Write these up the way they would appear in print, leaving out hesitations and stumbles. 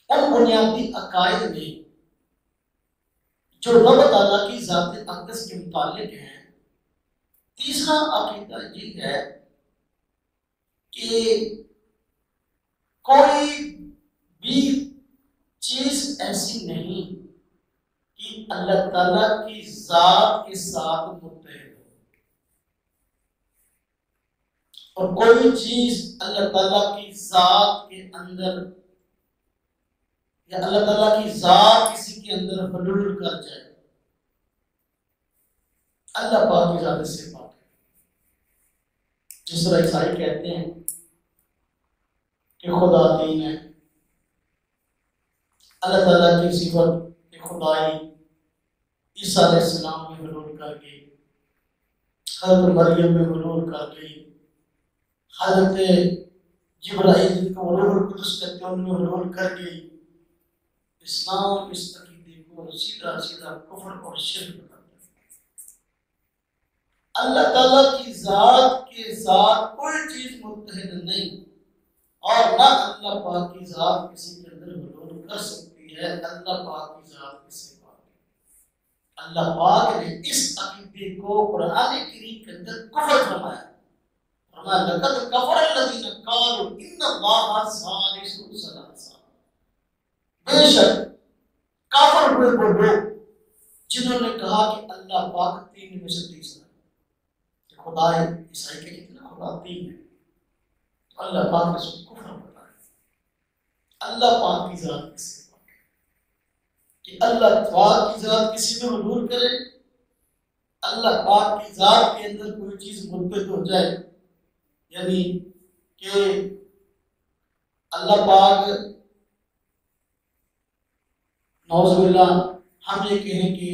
ان بنیادی عقائد میں جو رب تعالیٰ کی ذات اقدس کے متعلق ہیں، تیسرا عقیدہ یہ ہے کہ کوئی بھی چیز ایسی نہیں کہ اللہ تعالیٰ کی ذات کے ساتھ متحد ہو، اور کوئی چیز اللہ تعالیٰ کی ذات کے اندر یا اللہ تعالیٰ کی ذات کسی کے اندر حلول کر جائے۔ اللہ پاک کی ذات سے پاک ہے۔ جس طرح عیسائی کہتے ہیں کہ خدا تین ہے، اللہ تعالیٰ کی صفت خدائی عیسیٰ علیہ السلام میں حلول کر گئی، حضرت مریم میں حلول کر گئی، حضرت جبرائیل کو روح القدس کہتے ہیں ان میں حلول کر گئی۔ اسلام اس عقیدے کو سیدھا سیدھا کفر اور شرک بتاتا ہے۔ اللہ تعالیٰ کی ذات کے ساتھ کوئی چیز متحد نہیں، اور نہ اللہ پاک کی ذات کسی کے اندر حلول کر سکتی ہے۔ اللہ پاک کی ذات کس سے پاک ہے؟ اللہ پاک نے اس عقیدے کو قرآن کریم کے اندر کفر فرمایا۔ فرمایا لقد کفر الذین قالوا ان اللہ ثالث ثلاثہ، بے شک کافر ہوئے وہ لوگ جنہوں نے کہا کہ اللہ پاک تین میں سے تیسرا ہے۔ خدا ہے، عیسائی کے کتنا خدا تین ہے، تو اللہ پاک نے اس کو کفر بتایا۔ اللہ پاک کی ذات کس سے پاک ہے کہ اللہ پاک کی ذات کسی میں حلول کرے، اللہ پاک کی ذات کے اندر کوئی چیز متحد ہو جائے، یعنی کہ اللہ پاک نعوذ باللہ ہم یہ کہیں کہ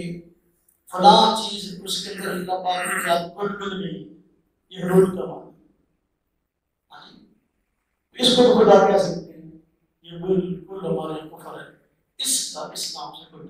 فلاں چیز اس کے اندر اللہ پاک کی ذات کو مل گئی، یہ حلول کا معنی ہے۔ اس کو خدا کہہ سکتے ہیں، یہ بالکل ہمارے کفر ہے، اس کا اسلام سے کوئی